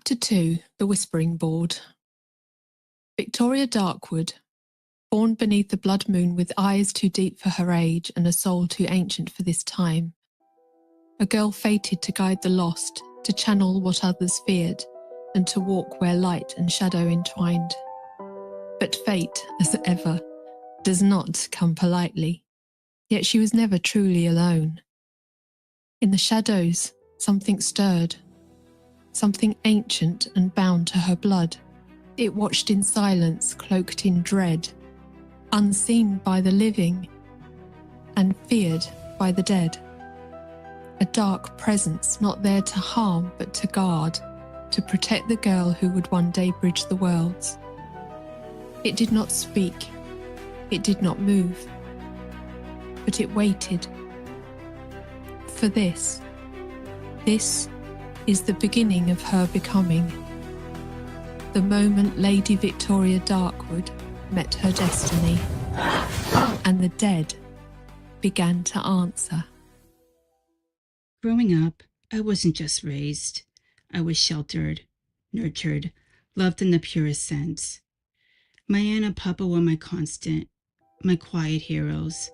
Chapter 2, The Whispering Board. Victoria Darkwood, born beneath the blood moon with eyes too deep for her age and a soul too ancient for this time. A girl fated to guide the lost, to channel what others feared, and to walk where light and shadow entwined. But fate, as ever, does not come politely, yet she was never truly alone. In the shadows, something stirred. Something ancient and bound to her blood. It watched in silence, cloaked in dread, unseen by the living and feared by the dead. A dark presence not there to harm but to guard, to protect the girl who would one day bridge the worlds. It did not speak, it did not move, but it waited. For this is the beginning of her becoming. The moment Lady Victoria Darkwood met her destiny, and the dead began to answer. Growing up, I wasn't just raised. I was sheltered, nurtured, loved in the purest sense. My aunt and papa were my constant, my quiet heroes.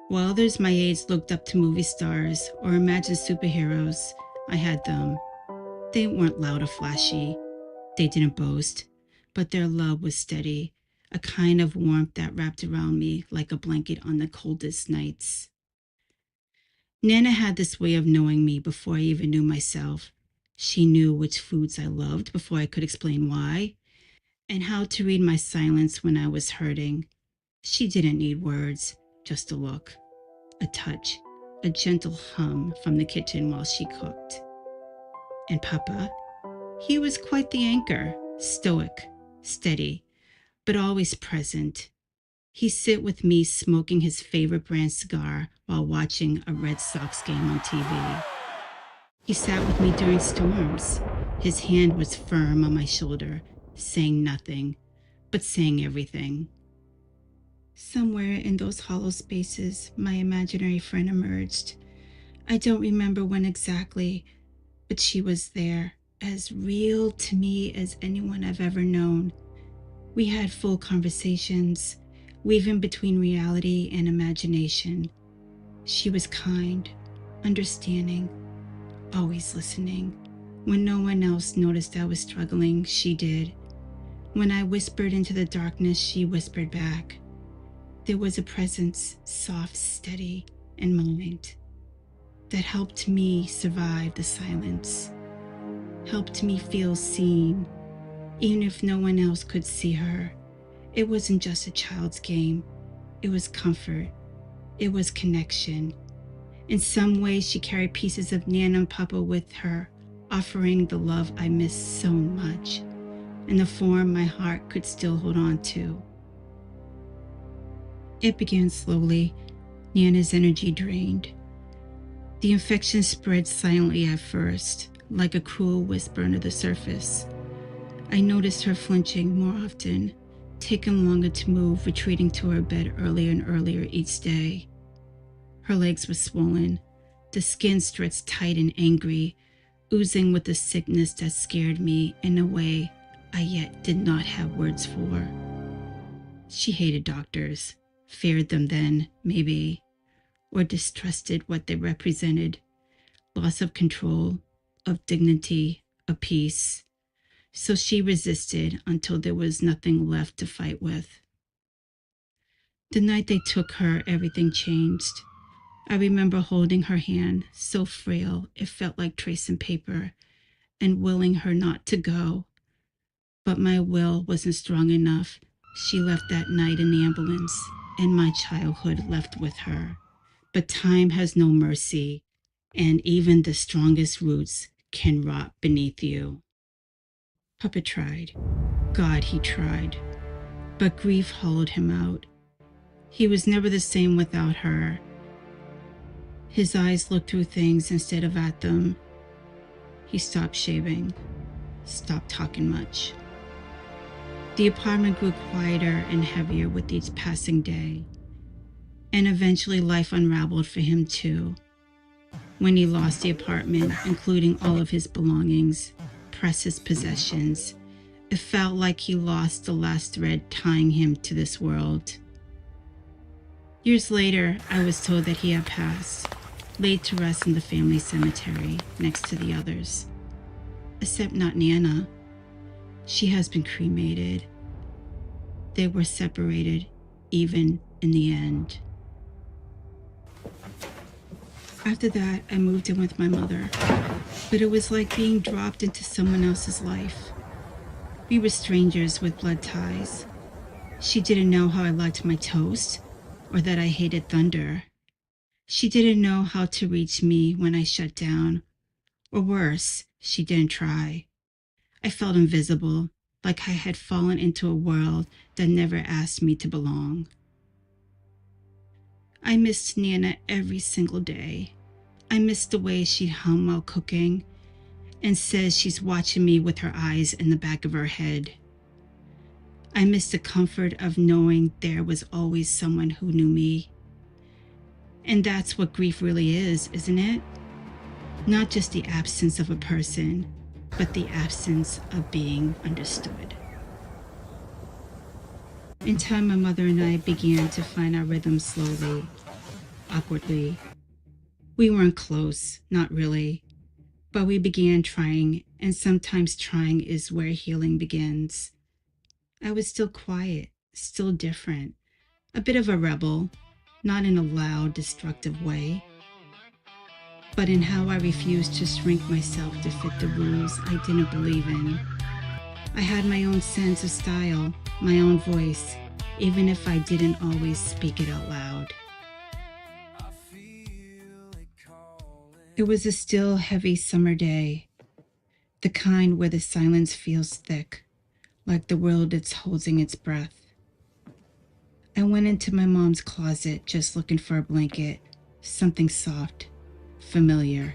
While others my age looked up to movie stars or imagined superheroes, I had them. They weren't loud or flashy. They didn't boast, but their love was steady, a kind of warmth that wrapped around me like a blanket on the coldest nights. Nana had this way of knowing me before I even knew myself. She knew which foods I loved before I could explain why, and how to read my silence when I was hurting. She didn't need words, just a look, a touch, a gentle hum from the kitchen while she cooked. And Papa, he was quite the anchor, stoic, steady, but always present. He'd sit with me smoking his favorite brand cigar while watching a Red Sox game on TV. He sat with me during storms. His hand was firm on my shoulder, saying nothing, but saying everything. Somewhere in those hollow spaces, my imaginary friend emerged. I don't remember when exactly, but she was there, as real to me as anyone I've ever known. We had full conversations, weaving between reality and imagination. She was kind, understanding, always listening. When no one else noticed I was struggling, she did. When I whispered into the darkness, she whispered back. There was a presence, soft, steady, and mind, that helped me survive the silence, helped me feel seen, even if no one else could see her. It wasn't just a child's game. It was comfort. It was connection. In some ways, she carried pieces of Nana and Papa with her, offering the love I missed so much, in the form my heart could still hold on to. It began slowly. Nana's energy drained. The infection spread silently at first, like a cruel whisper under the surface. I noticed her flinching more often, taking longer to move, retreating to her bed earlier and earlier each day. Her legs were swollen, the skin stretched tight and angry, oozing with a sickness that scared me in a way I yet did not have words for. She hated doctors, feared them then, maybe, or distrusted what they represented. Loss of control, of dignity, of peace. So she resisted until there was nothing left to fight with. The night they took her, everything changed. I remember holding her hand, so frail it felt like tracing paper, and willing her not to go. But my will wasn't strong enough. She left that night in the ambulance, and my childhood left with her. But time has no mercy, and even the strongest roots can rot beneath you. Papa tried. God, he tried. But grief hollowed him out. He was never the same without her. His eyes looked through things instead of at them. He stopped shaving, stopped talking much. The apartment grew quieter and heavier with each passing day. And eventually life unraveled for him too. When he lost the apartment, including all of his belongings, precious possessions. It felt like he lost the last thread tying him to this world. Years later, I was told that he had passed, laid to rest in the family cemetery next to the others. Except not Nana. She has been cremated. They were separated, even in the end. After that, I moved in with my mother, but it was like being dropped into someone else's life. We were strangers with blood ties. She didn't know how I liked my toast, or that I hated thunder. She didn't know how to reach me when I shut down, or worse, she didn't try. I felt invisible, like I had fallen into a world that never asked me to belong. I missed Nana every single day. I missed the way she'd hum while cooking and says she's watching me with her eyes in the back of her head. I missed the comfort of knowing there was always someone who knew me. And that's what grief really is, isn't it? Not just the absence of a person, but the absence of being understood. In time, my mother and I began to find our rhythm slowly, awkwardly. We weren't close, not really, but we began trying, and sometimes trying is where healing begins. I was still quiet, still different, a bit of a rebel, not in a loud, destructive way, but in how I refused to shrink myself to fit the rules I didn't believe in. I had my own sense of style, my own voice, even if I didn't always speak it out loud. It was a still, heavy summer day, the kind where the silence feels thick, like the world is holding its breath. I went into my mom's closet just looking for a blanket, something soft, familiar,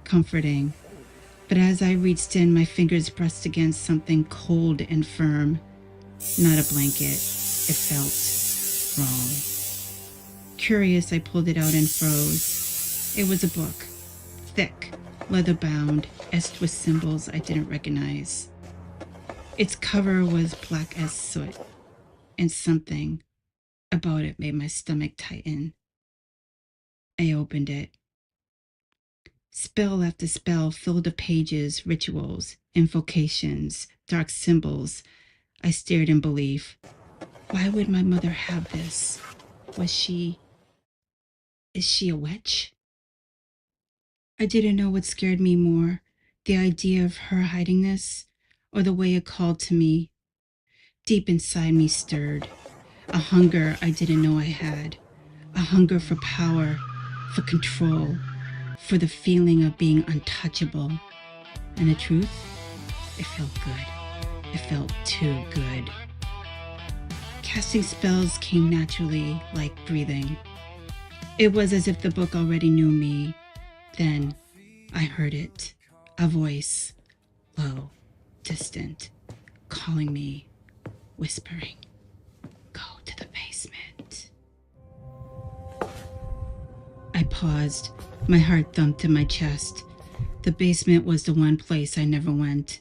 comforting. But as I reached in, my fingers pressed against something cold and firm. Not a blanket. It felt wrong. Curious, I pulled it out and froze. It was a book, thick, leather-bound, etched with symbols I didn't recognize. Its cover was black as soot, and something about it made my stomach tighten. I opened it. Spell after spell filled the pages, rituals, invocations, dark symbols. I stared in belief. Why would my mother have this? Is she a witch? I didn't know what scared me more, the idea of her hiding this, or the way it called to me. Deep inside me stirred, a hunger I didn't know I had, a hunger for power, for control, for the feeling of being untouchable. And the truth? It felt good. It felt too good. Casting spells came naturally, like breathing. It was as if the book already knew me. Then I heard it, a voice, low, distant, calling me, whispering, "Go to the basement." I paused. My heart thumped in my chest. The basement was the one place I never went.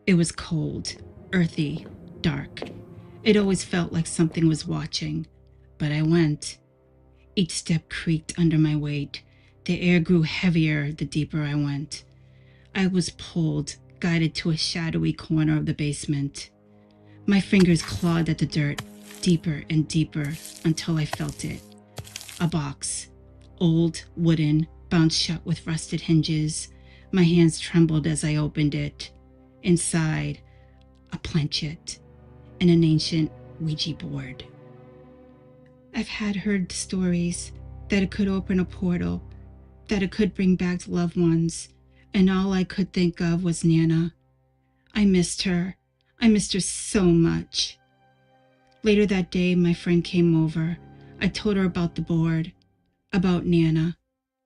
It was cold, earthy, dark. It always felt like something was watching, but I went. Each step creaked under my weight. The air grew heavier the deeper I went. I was pulled, guided to a shadowy corner of the basement. My fingers clawed at the dirt, deeper and deeper, until I felt it. A box, old, wooden, bound shut with rusted hinges. My hands trembled as I opened it. Inside, a planchette and an ancient Ouija board. I've had heard stories that it could open a portal, that it could bring back loved ones, and all I could think of was Nana. I missed her. I missed her so much. Later that day, my friend came over. I told her about the board, about Nana,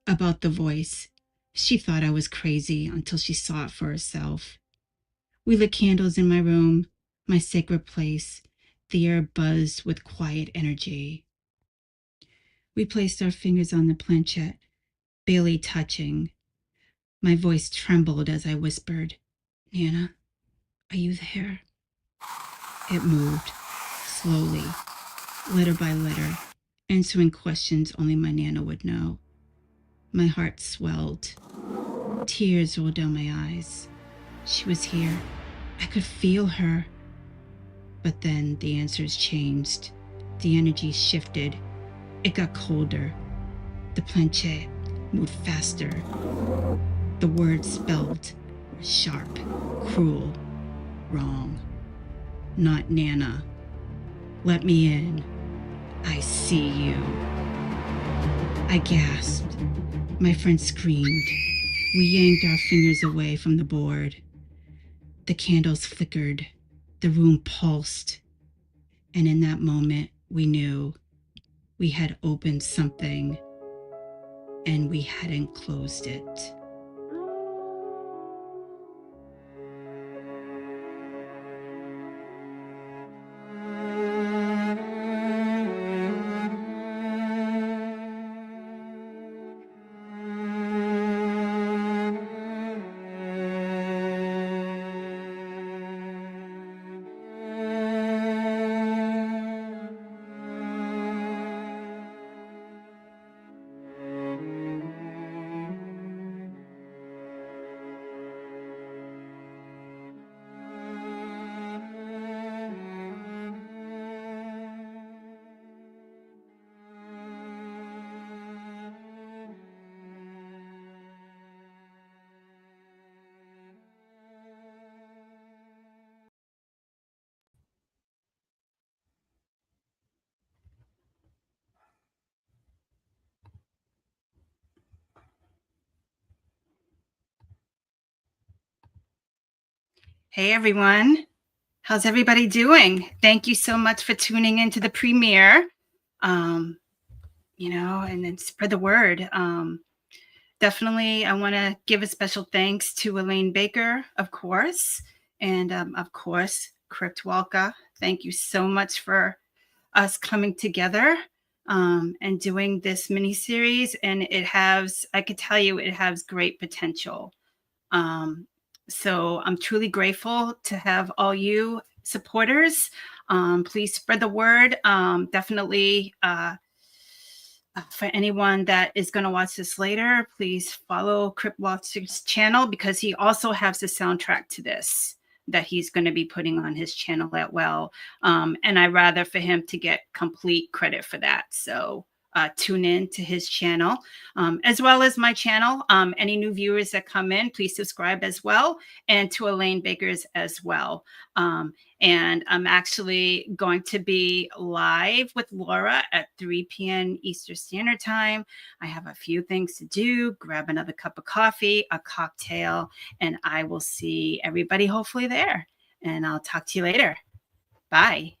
about the voice. She thought I was crazy until she saw it for herself. We lit candles in my room, my sacred place. The air buzzed with quiet energy. We placed our fingers on the planchette, barely touching. My voice trembled as I whispered, Nana, are you there? It moved, slowly, letter by letter, answering questions only my Nana would know. My heart swelled. Tears rolled down my eyes. She was here. I could feel her. But then the answers changed. The energy shifted. It got colder. The planchette moved faster. The words spelled were sharp, cruel, wrong. Not Nana. Let me in. I see you. I gasped. My friend screamed. We yanked our fingers away from the board. The candles flickered. The room pulsed. And in that moment, we knew we had opened something and we hadn't closed it. Hey everyone, how's everybody doing? Thank you so much for tuning into the premiere. And then spread the word. Definitely, I want to give a special thanks to Elaine Baker, of course, and of course, KryptWalka. Thank you so much for us coming together and doing this mini series. And I could tell you, it has great potential. So I'm truly grateful to have all you supporters. Please spread the word. Definitely for anyone that is going to watch this later, please follow KryptWalka's channel because he also has the soundtrack to this that he's going to be putting on his channel as well. And I'd rather for him to get complete credit for that. So tune in to his channel, as well as my channel. Any new viewers that come in, please subscribe as well, and to Elaine Baker's as well. And I'm actually going to be live with Laura at 3 p.m. Eastern Standard Time. I have a few things to do, grab another cup of coffee, a cocktail, and I will see everybody hopefully there. And I'll talk to you later. Bye.